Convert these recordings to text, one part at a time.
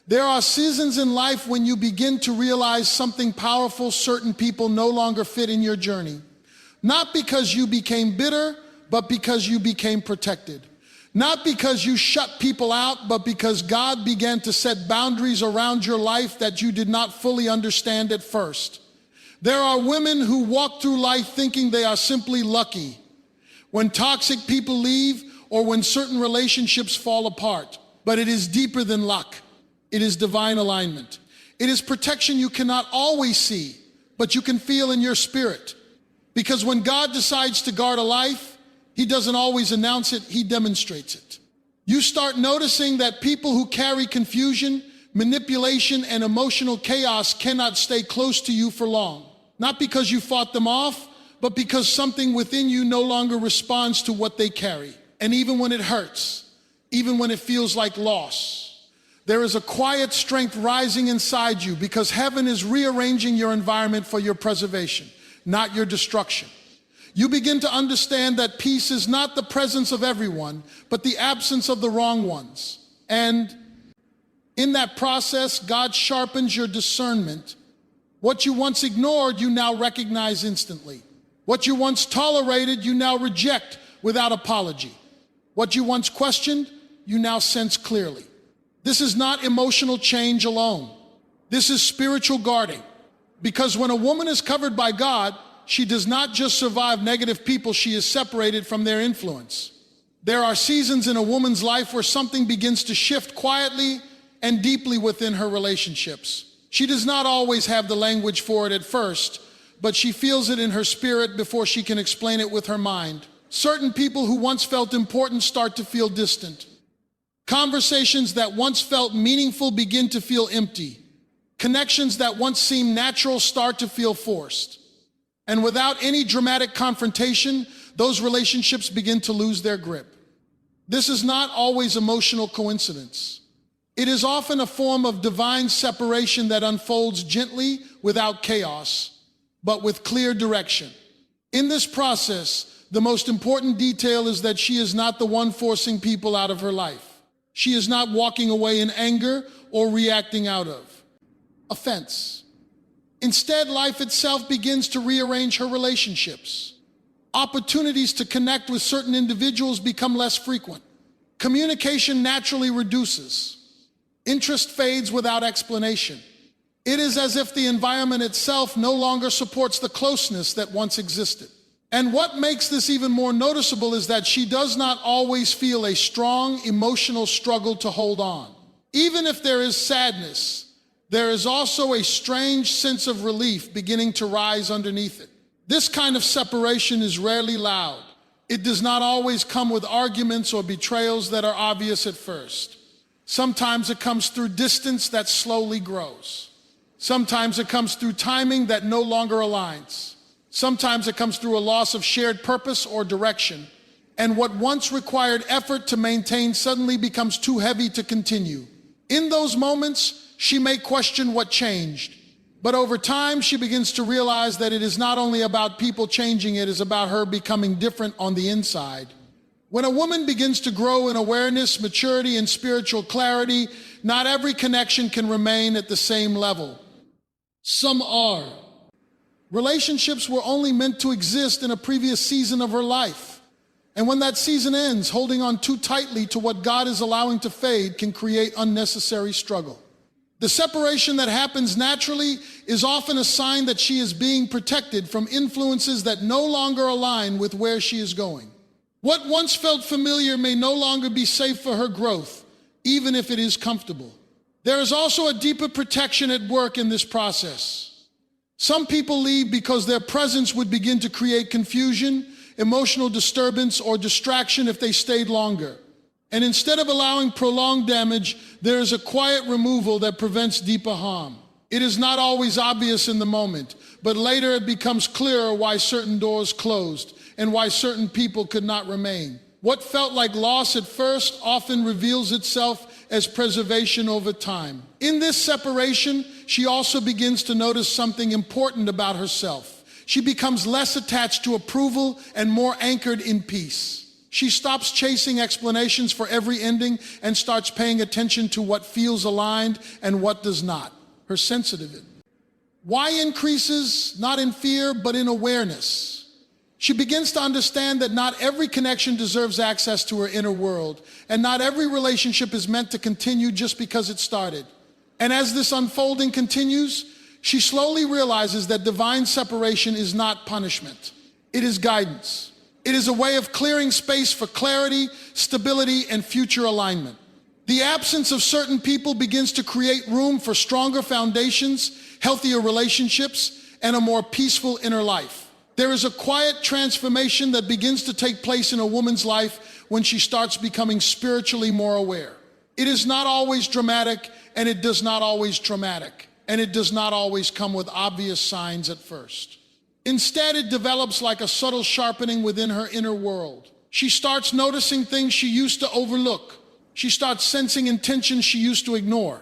There are seasons in life when you begin to realize something powerful: certain people no longer fit in your journey. Not because you became bitter, but because you became protected. Not because you shut people out, but because God began to set boundaries around your life that you did not fully understand at first. There are women who walk through life thinking they are simply lucky when toxic people leave or when certain relationships fall apart. But it is deeper than luck. It is divine alignment. It is protection you cannot always see, but you can feel in your spirit. Because when God decides to guard a life, He doesn't always announce it, He demonstrates it. You start noticing that people who carry confusion, manipulation, and emotional chaos cannot stay close to you for long. Not because you fought them off, but because something within you no longer responds to what they carry. And even when it hurts, even when it feels like loss, there is a quiet strength rising inside you because heaven is rearranging your environment for your preservation, not your destruction. You begin to understand that peace is not the presence of everyone, but the absence of the wrong ones. And in that process, God sharpens your discernment. What you once ignored, you now recognize instantly. What you once tolerated, you now reject without apology. What you once questioned, you now sense clearly. This is not emotional change alone. This is spiritual guarding. Because when a woman is covered by God, she does not just survive negative people, she is separated from their influence. There are seasons in a woman's life where something begins to shift quietly and deeply within her relationships. She does not always have the language for it at first, but she feels it in her spirit before she can explain it with her mind. Certain people who once felt important start to feel distant. Conversations that once felt meaningful begin to feel empty. Connections that once seemed natural start to feel forced. And without any dramatic confrontation, those relationships begin to lose their grip. This is not always emotional coincidence. It is often a form of divine separation that unfolds gently without chaos, but with clear direction. In this process, the most important detail is that she is not the one forcing people out of her life. She is not walking away in anger or reacting out of offense. Instead, life itself begins to rearrange her relationships. Opportunities to connect with certain individuals become less frequent. Communication naturally reduces. Interest fades without explanation. It is as if the environment itself no longer supports the closeness that once existed. And what makes this even more noticeable is that she does not always feel a strong emotional struggle to hold on. Even if there is sadness, there is also a strange sense of relief beginning to rise underneath it. This kind of separation is rarely loud. It does not always come with arguments or betrayals that are obvious at first. Sometimes it comes through distance that slowly grows. Sometimes it comes through timing that no longer aligns. Sometimes it comes through a loss of shared purpose or direction. And what once required effort to maintain suddenly becomes too heavy to continue. In those moments, she may question what changed, but over time she begins to realize that it is not only about people changing, it is about her becoming different on the inside. When a woman begins to grow in awareness, maturity, and spiritual clarity, not every connection can remain at the same level. Some are. Relationships were only meant to exist in a previous season of her life. And when that season ends, holding on too tightly to what God is allowing to fade can create unnecessary struggle. The separation that happens naturally is often a sign that she is being protected from influences that no longer align with where she is going. What once felt familiar may no longer be safe for her growth, even if it is comfortable. There is also a deeper protection at work in this process. Some people leave because their presence would begin to create confusion, emotional disturbance, or distraction if they stayed longer. And instead of allowing prolonged damage, there is a quiet removal that prevents deeper harm. It is not always obvious in the moment, but later it becomes clearer why certain doors closed and why certain people could not remain. What felt like loss at first often reveals itself as preservation over time. In this separation, she also begins to notice something important about herself. She becomes less attached to approval and more anchored in peace. She stops chasing explanations for every ending and starts paying attention to what feels aligned and what does not. Her sensitivity. Why increases not in fear, but in awareness? She begins to understand that not every connection deserves access to her inner world, and not every relationship is meant to continue just because it started. And as this unfolding continues, she slowly realizes that divine separation is not punishment. It is guidance. It is a way of clearing space for clarity, stability, and future alignment. The absence of certain people begins to create room for stronger foundations, healthier relationships, and a more peaceful inner life. There is a quiet transformation that begins to take place in a woman's life when she starts becoming spiritually more aware. It is not always dramatic, and it does not always traumatic, and it does not always come with obvious signs at first. Instead, it develops like a subtle sharpening within her inner world. She starts noticing things she used to overlook. She starts sensing intentions she used to ignore.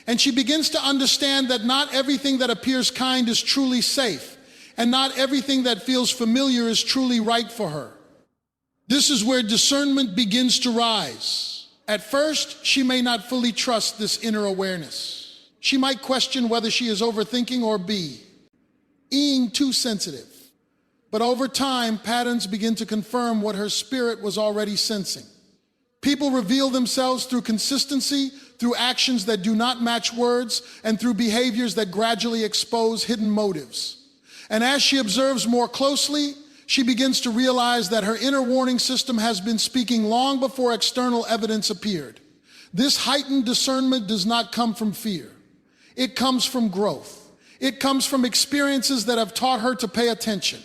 And she begins to understand that not everything that appears kind is truly safe, and not everything that feels familiar is truly right for her. This is where discernment begins to rise. At first, she may not fully trust this inner awareness. She might question whether she is overthinking or being too sensitive. But over time, patterns begin to confirm what her spirit was already sensing. People reveal themselves through consistency, through actions that do not match words, and through behaviors that gradually expose hidden motives. And as she observes more closely, she begins to realize that her inner warning system has been speaking long before external evidence appeared. This heightened discernment does not come from fear. It comes from growth. It comes from experiences that have taught her to pay attention.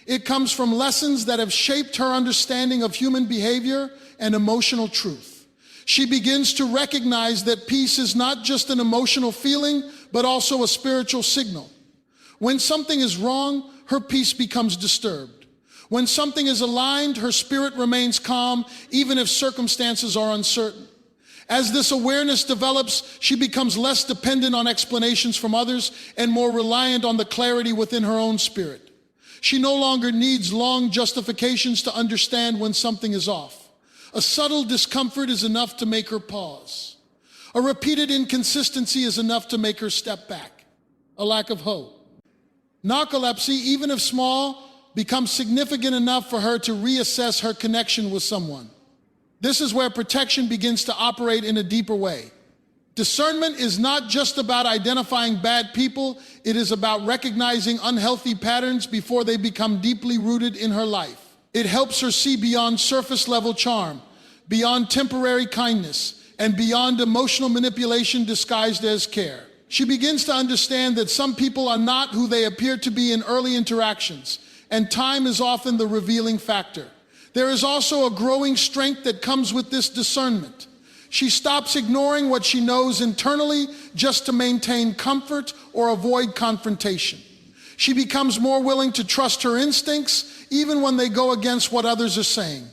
It comes from lessons that have shaped her understanding of human behavior and emotional truth. She begins to recognize that peace is not just an emotional feeling, but also a spiritual signal. When something is wrong, her peace becomes disturbed. When something is aligned, her spirit remains calm, even if circumstances are uncertain. As this awareness develops, she becomes less dependent on explanations from others and more reliant on the clarity within her own spirit. She no longer needs long justifications to understand when something is off. A subtle discomfort is enough to make her pause. A repeated inconsistency is enough to make her step back. A lack of hope. Narcolepsy, even if small, becomes significant enough for her to reassess her connection with someone. This is where protection begins to operate in a deeper way. Discernment is not just about identifying bad people, it is about recognizing unhealthy patterns before they become deeply rooted in her life. It helps her see beyond surface-level charm, beyond temporary kindness, and beyond emotional manipulation disguised as care. She begins to understand that some people are not who they appear to be in early interactions, and time is often the revealing factor. There is also a growing strength that comes with this discernment. She stops ignoring what she knows internally just to maintain comfort or avoid confrontation. She becomes more willing to trust her instincts even when they go against what others are saying.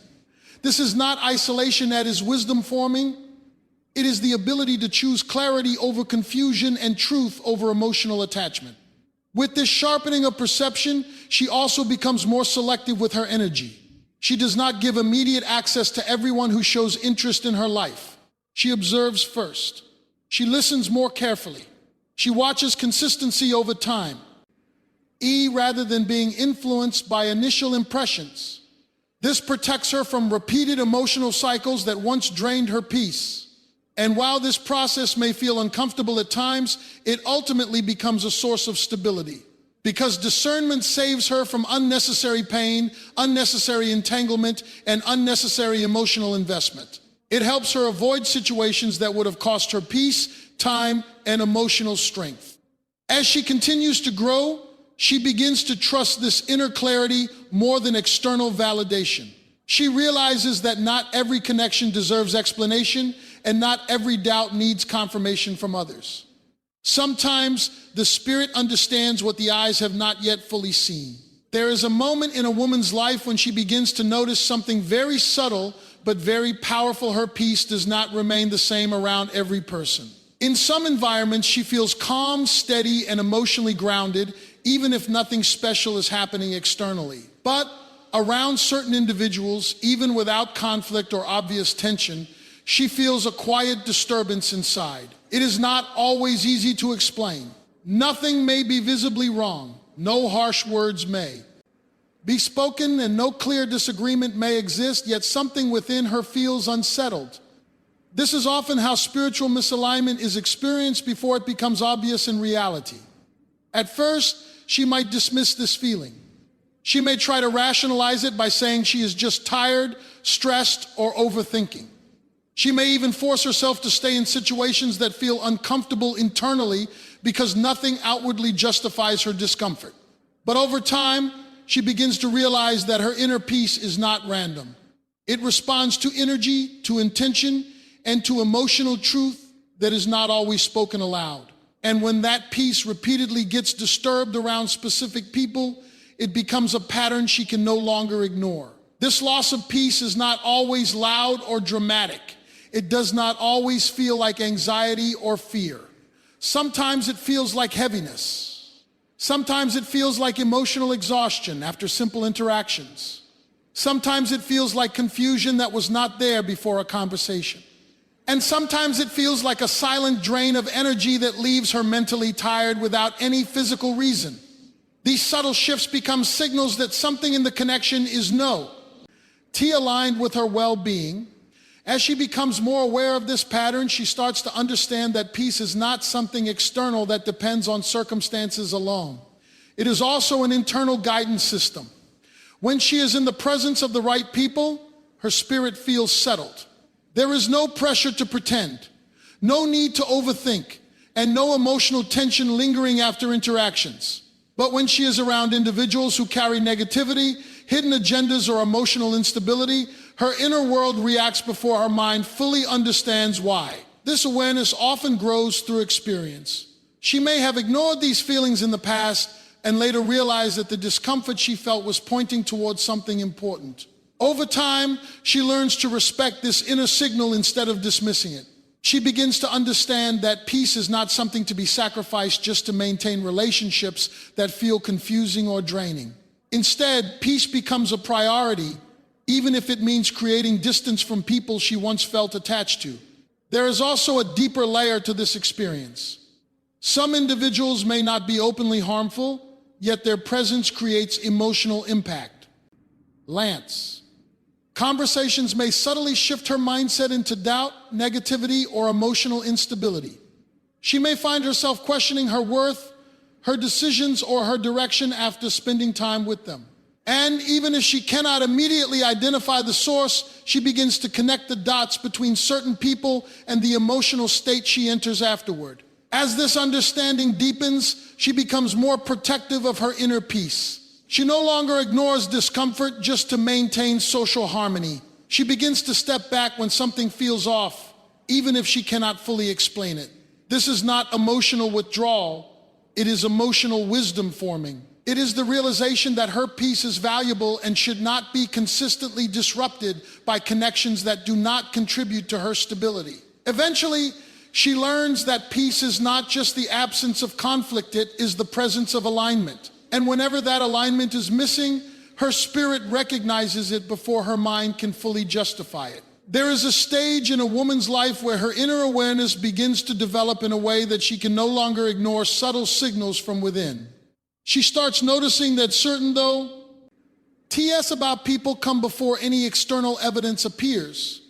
This is not isolation that is wisdom forming. It is the ability to choose clarity over confusion and truth over emotional attachment. With this sharpening of perception, she also becomes more selective with her energy. She does not give immediate access to everyone who shows interest in her life. She observes first. She listens more carefully. She watches consistency over time. Rather than being influenced by initial impressions. This protects her from repeated emotional cycles that once drained her peace. And while this process may feel uncomfortable at times, it ultimately becomes a source of stability. Because discernment saves her from unnecessary pain, unnecessary entanglement, and unnecessary emotional investment. It helps her avoid situations that would have cost her peace, time, and emotional strength. As she continues to grow, she begins to trust this inner clarity more than external validation. She realizes that not every connection deserves explanation, and not every doubt needs confirmation from others. Sometimes the spirit understands what the eyes have not yet fully seen. There is a moment in a woman's life when she begins to notice something very subtle but very powerful. Her peace does not remain the same around every person. In some environments, she feels calm, steady, and emotionally grounded, even if nothing special is happening externally. But around certain individuals, even without conflict or obvious tension, she feels a quiet disturbance inside. It is not always easy to explain. Nothing may be visibly wrong. No harsh words may be spoken and no clear disagreement may exist, yet something within her feels unsettled. This is often how spiritual misalignment is experienced before it becomes obvious in reality. At first, she might dismiss this feeling. She may try to rationalize it by saying she is just tired, stressed, or overthinking. She may even force herself to stay in situations that feel uncomfortable internally because nothing outwardly justifies her discomfort. But over time, she begins to realize that her inner peace is not random. It responds to energy, to intention, and to emotional truth that is not always spoken aloud. And when that peace repeatedly gets disturbed around specific people, it becomes a pattern she can no longer ignore. This loss of peace is not always loud or dramatic. It does not always feel like anxiety or fear. Sometimes it feels like heaviness. Sometimes it feels like emotional exhaustion after simple interactions. Sometimes it feels like confusion that was not there before a conversation. And sometimes it feels like a silent drain of energy that leaves her mentally tired without any physical reason. These subtle shifts become signals that something in the connection is aligned with her well-being. As she becomes more aware of this pattern, she starts to understand that peace is not something external that depends on circumstances alone. It is also an internal guidance system. When she is in the presence of the right people, her spirit feels settled. There is no pressure to pretend, no need to overthink, and no emotional tension lingering after interactions. But when she is around individuals who carry negativity, hidden agendas, or emotional instability, her inner world reacts before her mind fully understands why. This awareness often grows through experience. She may have ignored these feelings in the past and later realized that the discomfort she felt was pointing towards something important. Over time, she learns to respect this inner signal instead of dismissing it. She begins to understand that peace is not something to be sacrificed just to maintain relationships that feel confusing or draining. Instead, peace becomes a priority, even if it means creating distance from people she once felt attached to. There is also a deeper layer to this experience. Some individuals may not be openly harmful, yet their presence creates emotional impact. Lance. Conversations may subtly shift her mindset into doubt, negativity, or emotional instability. She may find herself questioning her worth, her decisions, or her direction after spending time with them. And even if she cannot immediately identify the source, she begins to connect the dots between certain people and the emotional state she enters afterward. As this understanding deepens, she becomes more protective of her inner peace. She no longer ignores discomfort just to maintain social harmony. She begins to step back when something feels off, even if she cannot fully explain it. This is not emotional withdrawal, it is emotional wisdom forming. It is the realization that her peace is valuable and should not be consistently disrupted by connections that do not contribute to her stability. Eventually, she learns that peace is not just the absence of conflict, it is the presence of alignment. And whenever that alignment is missing, her spirit recognizes it before her mind can fully justify it. There is a stage in a woman's life where her inner awareness begins to develop in a way that she can no longer ignore subtle signals from within. She starts noticing that certain TS about people come before any external evidence appears.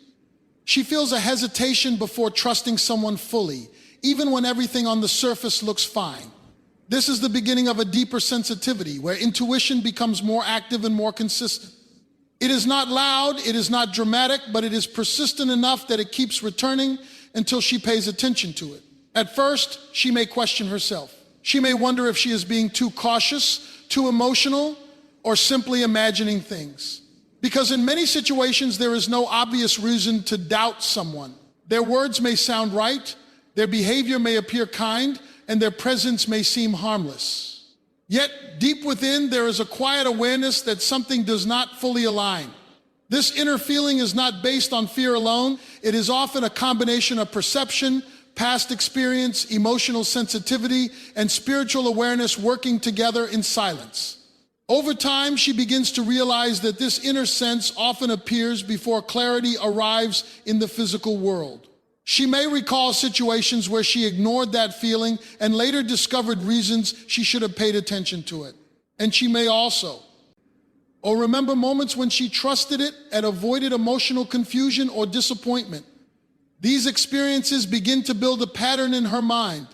She feels a hesitation before trusting someone fully, even when everything on the surface looks fine. This is the beginning of a deeper sensitivity where intuition becomes more active and more consistent. It is not loud, it is not dramatic, but it is persistent enough that it keeps returning until she pays attention to it. At first, she may question herself. She may wonder if she is being too cautious, too emotional, or simply imagining things. Because in many situations, there is no obvious reason to doubt someone. Their words may sound right, their behavior may appear kind, and their presence may seem harmless. Yet, deep within, there is a quiet awareness that something does not fully align. This inner feeling is not based on fear alone. It is often a combination of perception, past experience, emotional sensitivity, and spiritual awareness working together in silence. Over time, she begins to realize that this inner sense often appears before clarity arrives in the physical world. She may recall situations where she ignored that feeling and later discovered reasons she should have paid attention to it. And she may also remember moments when she trusted it and avoided emotional confusion or disappointment. These experiences begin to build a pattern in her mind,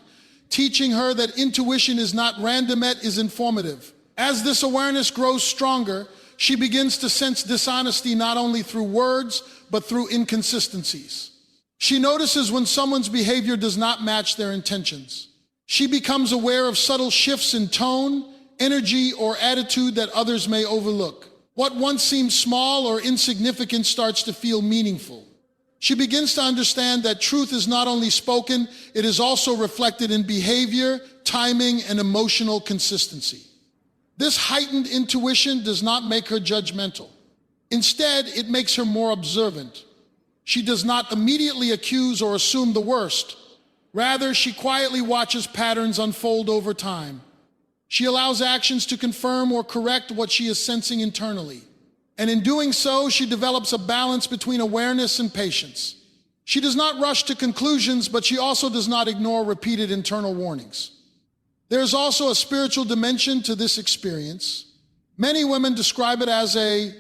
teaching her that intuition is not random, it is informative. As this awareness grows stronger, she begins to sense dishonesty not only through words, but through inconsistencies. She notices when someone's behavior does not match their intentions. She becomes aware of subtle shifts in tone, energy, or attitude that others may overlook. What once seemed small or insignificant starts to feel meaningful. She begins to understand that truth is not only spoken, it is also reflected in behavior, timing, and emotional consistency. This heightened intuition does not make her judgmental. Instead, it makes her more observant. She does not immediately accuse or assume the worst. Rather, she quietly watches patterns unfold over time. She allows actions to confirm or correct what she is sensing internally. And in doing so, she develops a balance between awareness and patience. She does not rush to conclusions, but she also does not ignore repeated internal warnings. There is also a spiritual dimension to this experience. Many women describe it as a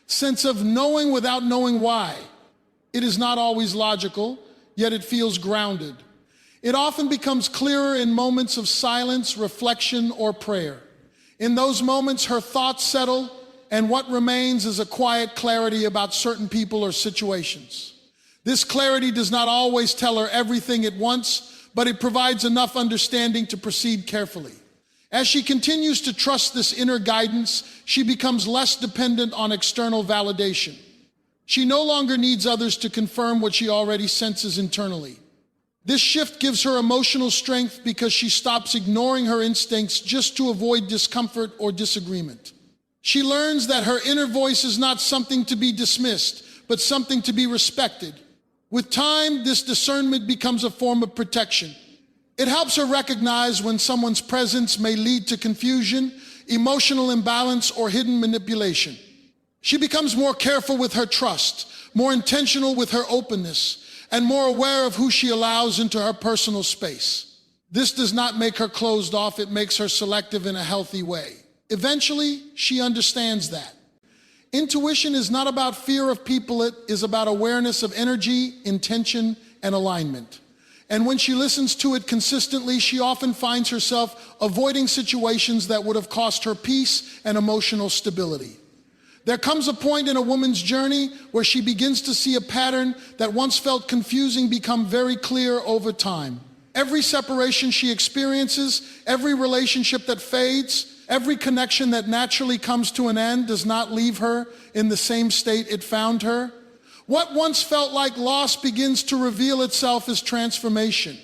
sense of knowing without knowing why. It is not always logical, yet it feels grounded. It often becomes clearer in moments of silence, reflection, or prayer. In those moments, her thoughts settle, and what remains is a quiet clarity about certain people or situations. This clarity does not always tell her everything at once, but it provides enough understanding to proceed carefully. As she continues to trust this inner guidance, she becomes less dependent on external validation. She no longer needs others to confirm what she already senses internally. This shift gives her emotional strength because she stops ignoring her instincts just to avoid discomfort or disagreement. She learns that her inner voice is not something to be dismissed, but something to be respected. With time, this discernment becomes a form of protection. It helps her recognize when someone's presence may lead to confusion, emotional imbalance, or hidden manipulation. She becomes more careful with her trust, more intentional with her openness, and more aware of who she allows into her personal space. This does not make her closed off, it makes her selective in a healthy way. Eventually, she understands that. Intuition is not about fear of people, it is about awareness of energy, intention, and alignment. And when she listens to it consistently, she often finds herself avoiding situations that would have cost her peace and emotional stability. There comes a point in a woman's journey where she begins to see a pattern that once felt confusing become very clear over time. Every separation she experiences, every relationship that fades, every connection that naturally comes to an end does not leave her in the same state it found her. What once felt like loss begins to reveal itself as transformation.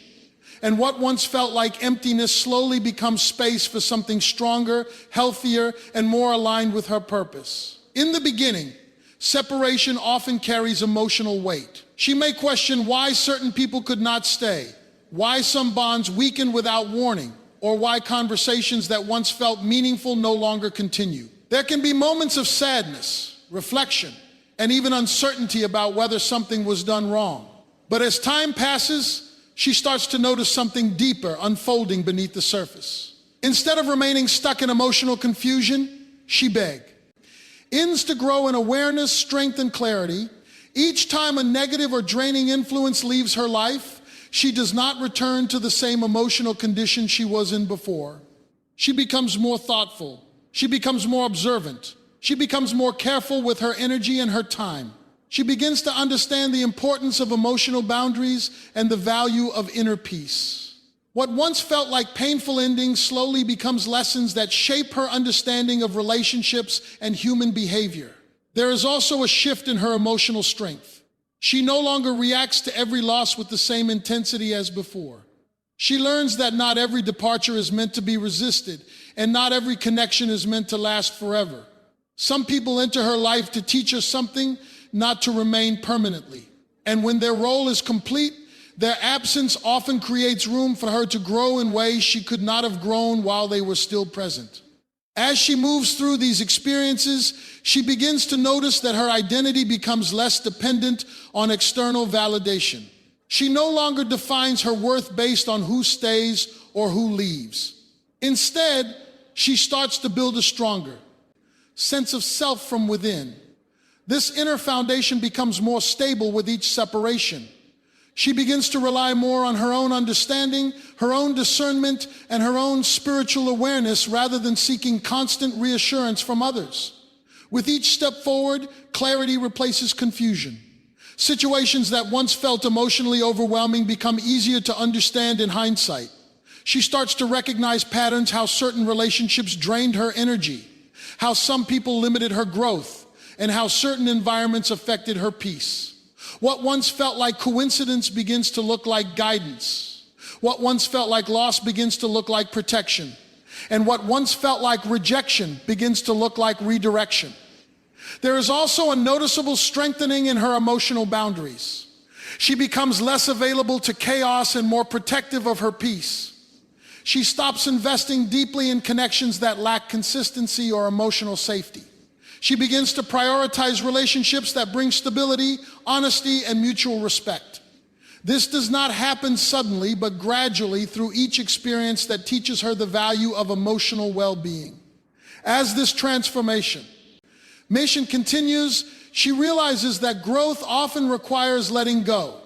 And what once felt like emptiness slowly becomes space for something stronger, healthier, and more aligned with her purpose. In the beginning, separation often carries emotional weight. She may question why certain people could not stay, why some bonds weaken without warning, or why conversations that once felt meaningful no longer continue. There can be moments of sadness, reflection, and even uncertainty about whether something was done wrong. But as time passes, she starts to notice something deeper unfolding beneath the surface. Instead of remaining stuck in emotional confusion, she begins to grow in awareness, strength, and clarity. Each time a negative or draining influence leaves her life, she does not return to the same emotional condition she was in before. She becomes more thoughtful. She becomes more observant. She becomes more careful with her energy and her time. She begins to understand the importance of emotional boundaries and the value of inner peace. What once felt like painful endings slowly becomes lessons that shape her understanding of relationships and human behavior. There is also a shift in her emotional strength. She no longer reacts to every loss with the same intensity as before. She learns that not every departure is meant to be resisted, and not every connection is meant to last forever. Some people enter her life to teach her something, not to remain permanently. And when their role is complete, their absence often creates room for her to grow in ways she could not have grown while they were still present. As she moves through these experiences, she begins to notice that her identity becomes less dependent on external validation. She no longer defines her worth based on who stays or who leaves. Instead, she starts to build a stronger sense of self from within. This inner foundation becomes more stable with each separation. She begins to rely more on her own understanding, her own discernment, and her own spiritual awareness rather than seeking constant reassurance from others. With each step forward, clarity replaces confusion. Situations that once felt emotionally overwhelming become easier to understand in hindsight. She starts to recognize patterns, how certain relationships drained her energy, how some people limited her growth, and how certain environments affected her peace. What once felt like coincidence begins to look like guidance. What once felt like loss begins to look like protection. And what once felt like rejection begins to look like redirection. There is also a noticeable strengthening in her emotional boundaries. She becomes less available to chaos and more protective of her peace. She stops investing deeply in connections that lack consistency or emotional safety. She begins to prioritize relationships that bring stability, honesty, and mutual respect. This does not happen suddenly, but gradually through each experience that teaches her the value of emotional well-being. As this transformation continues, she realizes that growth often requires letting go.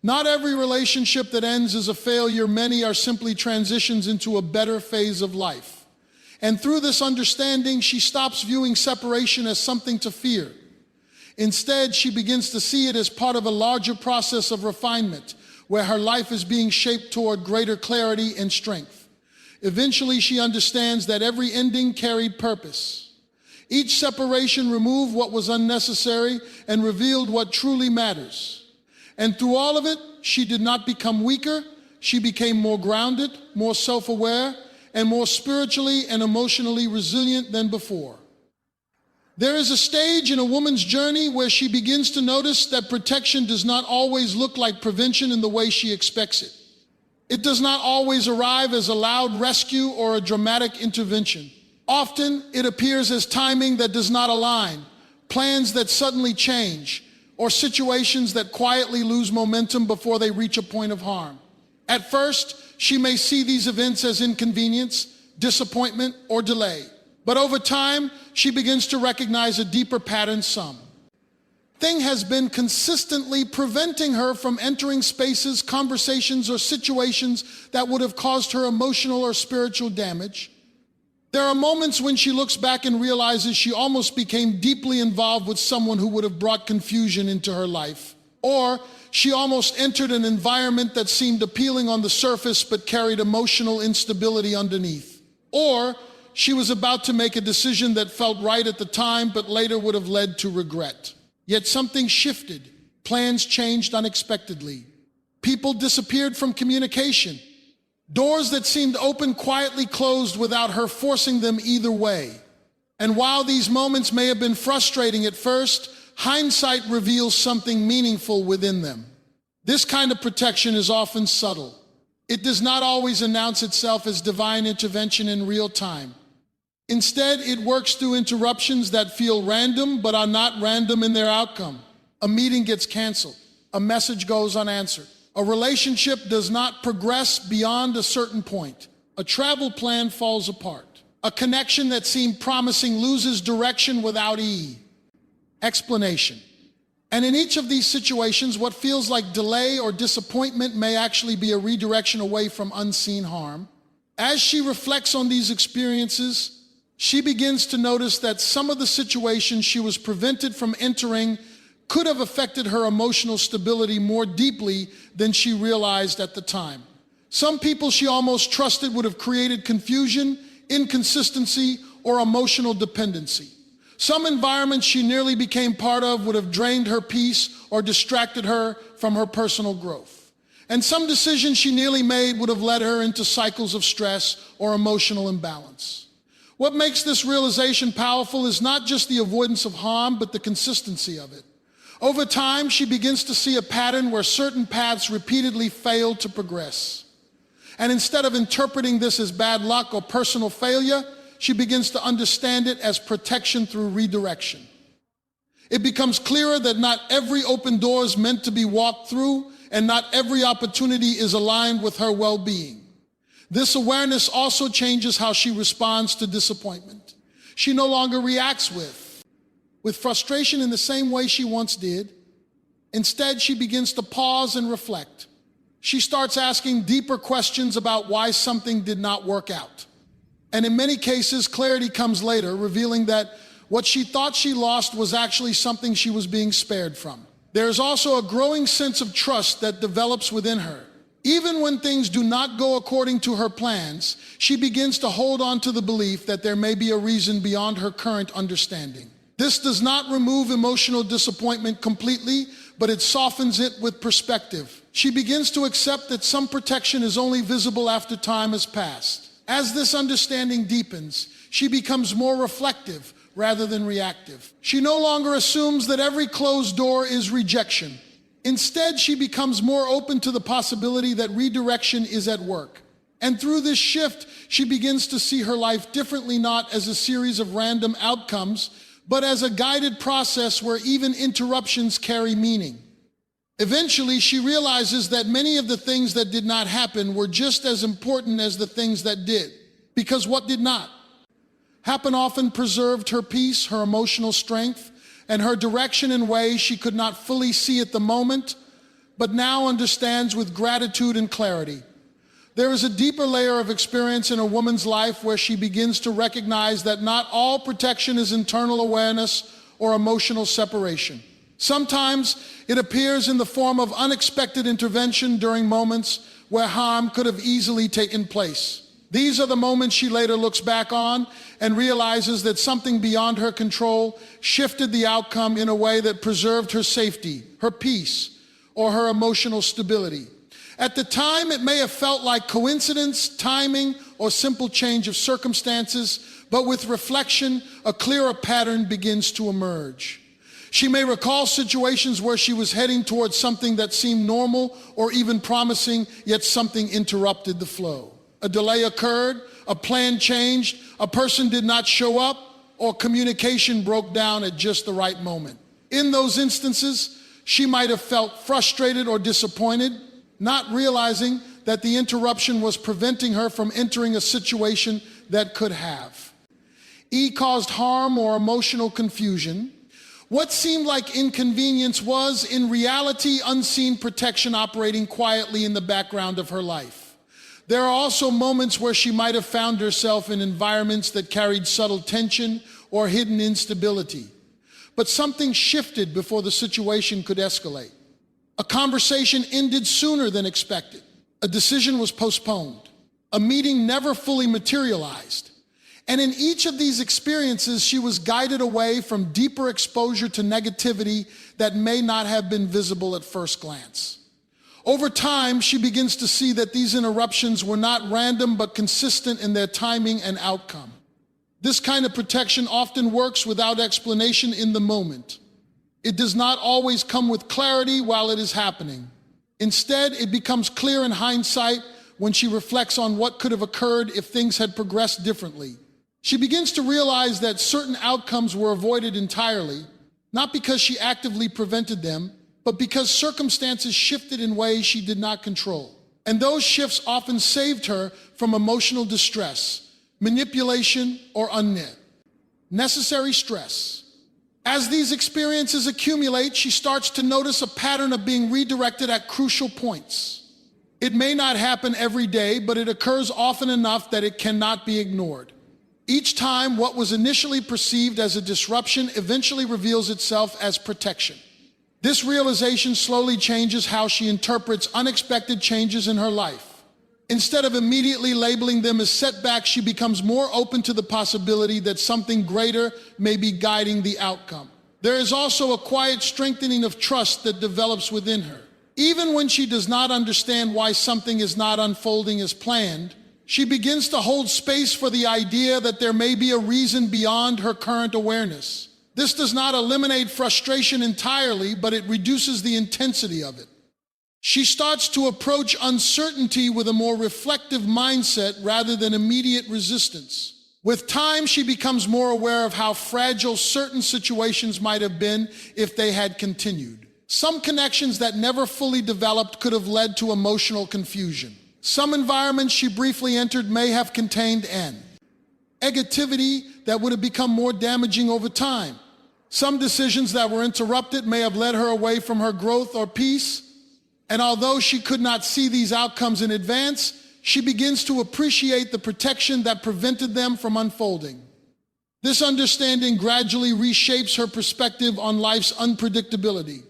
Not every relationship that ends is a failure. Many are simply transitions into a better phase of life. And through this understanding, she stops viewing separation as something to fear. Instead, she begins to see it as part of a larger process of refinement, where her life is being shaped toward greater clarity and strength. Eventually, she understands that every ending carried purpose. Each separation removed what was unnecessary and revealed what truly matters. And through all of it, she did not become weaker. She became more grounded, more self-aware, and more spiritually and emotionally resilient than before. There is a stage in a woman's journey where she begins to notice that protection does not always look like prevention in the way she expects it. It does not always arrive as a loud rescue or a dramatic intervention. Often, it appears as timing that does not align, plans that suddenly change, or situations that quietly lose momentum before they reach a point of harm. At first, she may see these events as inconvenience, disappointment, or delay. But over time, she begins to recognize a deeper pattern. Something has been consistently preventing her from entering spaces, conversations, or situations that would have caused her emotional or spiritual damage. There are moments when she looks back and realizes she almost became deeply involved with someone who would have brought confusion into her life. Or she almost entered an environment that seemed appealing on the surface but carried emotional instability underneath. Or she was about to make a decision that felt right at the time but later would have led to regret. Yet something shifted. Plans changed unexpectedly. People disappeared from communication. Doors that seemed open quietly closed without her forcing them either way. And while these moments may have been frustrating at first, hindsight reveals something meaningful within them. This kind of protection is often subtle. It does not always announce itself as divine intervention in real time. Instead, it works through interruptions that feel random but are not random in their outcome. A meeting gets canceled. A message goes unanswered. A relationship does not progress beyond a certain point. A travel plan falls apart. A connection that seemed promising loses direction without explanation. And in each of these situations, what feels like delay or disappointment may actually be a redirection away from unseen harm. As she reflects on these experiences, she begins to notice that some of the situations she was prevented from entering could have affected her emotional stability more deeply than she realized at the time. Some people she almost trusted would have created confusion, inconsistency, or emotional dependency. Some environments she nearly became part of would have drained her peace or distracted her from her personal growth. And some decisions she nearly made would have led her into cycles of stress or emotional imbalance. What makes this realization powerful is not just the avoidance of harm, but the consistency of it. Over time, she begins to see a pattern where certain paths repeatedly fail to progress. And instead of interpreting this as bad luck or personal failure, she begins to understand it as protection through redirection. It becomes clearer that not every open door is meant to be walked through, and not every opportunity is aligned with her well-being. This awareness also changes how she responds to disappointment. She no longer reacts with frustration in the same way she once did. Instead, she begins to pause and reflect. She starts asking deeper questions about why something did not work out. And in many cases, clarity comes later, revealing that what she thought she lost was actually something she was being spared from. There is also a growing sense of trust that develops within her. Even when things do not go according to her plans, she begins to hold on to the belief that there may be a reason beyond her current understanding. This does not remove emotional disappointment completely, but it softens it with perspective. She begins to accept that some protection is only visible after time has passed. As this understanding deepens, she becomes more reflective rather than reactive. She no longer assumes that every closed door is rejection. Instead, she becomes more open to the possibility that redirection is at work. And through this shift, she begins to see her life differently, not as a series of random outcomes, but as a guided process where even interruptions carry meaning. Eventually, she realizes that many of the things that did not happen were just as important as the things that did, because what did not happen often preserved her peace, her emotional strength, and her direction in ways she could not fully see at the moment, but now understands with gratitude and clarity. There is a deeper layer of experience in a woman's life where she begins to recognize that not all protection is internal awareness or emotional separation. Sometimes it appears in the form of unexpected intervention during moments where harm could have easily taken place. These are the moments she later looks back on and realizes that something beyond her control shifted the outcome in a way that preserved her safety, her peace, or her emotional stability. At the time, it may have felt like coincidence, timing, or simple change of circumstances, but with reflection, a clearer pattern begins to emerge. She may recall situations where she was heading towards something that seemed normal or even promising, yet something interrupted the flow. A delay occurred, a plan changed, a person did not show up, or communication broke down at just the right moment. In those instances, she might have felt frustrated or disappointed, not realizing that the interruption was preventing her from entering a situation that could have. E caused harm or emotional confusion. What seemed like inconvenience was, in reality, unseen protection operating quietly in the background of her life. There are also moments where she might have found herself in environments that carried subtle tension or hidden instability. But something shifted before the situation could escalate. A conversation ended sooner than expected. A decision was postponed. A meeting never fully materialized. And in each of these experiences, she was guided away from deeper exposure to negativity that may not have been visible at first glance. Over time, she begins to see that these interruptions were not random but consistent in their timing and outcome. This kind of protection often works without explanation in the moment. It does not always come with clarity while it is happening. Instead, it becomes clear in hindsight when she reflects on what could have occurred if things had progressed differently. She begins to realize that certain outcomes were avoided entirely, not because she actively prevented them, but because circumstances shifted in ways she did not control. And those shifts often saved her from emotional distress, manipulation, or unnecessary stress. As these experiences accumulate, she starts to notice a pattern of being redirected at crucial points. It may not happen every day, but it occurs often enough that it cannot be ignored. Each time, what was initially perceived as a disruption eventually reveals itself as protection. This realization slowly changes how she interprets unexpected changes in her life. Instead of immediately labeling them as setbacks, she becomes more open to the possibility that something greater may be guiding the outcome. There is also a quiet strengthening of trust that develops within her. Even when she does not understand why something is not unfolding as planned, she begins to hold space for the idea that there may be a reason beyond her current awareness. This does not eliminate frustration entirely, but it reduces the intensity of it. She starts to approach uncertainty with a more reflective mindset rather than immediate resistance. With time, she becomes more aware of how fragile certain situations might have been if they had continued. Some connections that never fully developed could have led to emotional confusion. Some environments she briefly entered may have contained an negativity that would have become more damaging over time. Some decisions that were interrupted may have led her away from her growth or peace, and although she could not see these outcomes in advance, she begins to appreciate the protection that prevented them from unfolding. This understanding gradually reshapes her perspective on life's unpredictability.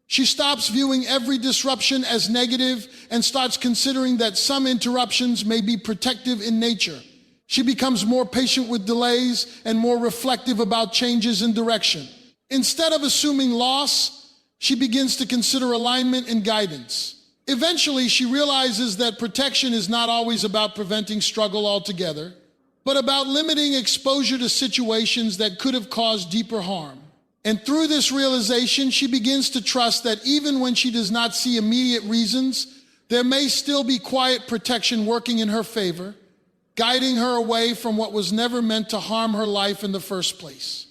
She stops viewing every disruption as negative and starts considering that some interruptions may be protective in nature. She becomes more patient with delays and more reflective about changes in direction. Instead of assuming loss, she begins to consider alignment and guidance. Eventually, she realizes that protection is not always about preventing struggle altogether, but about limiting exposure to situations that could have caused deeper harm. And through this realization, she begins to trust that even when she does not see immediate reasons, there may still be quiet protection working in her favor, guiding her away from what was never meant to harm her life in the first place.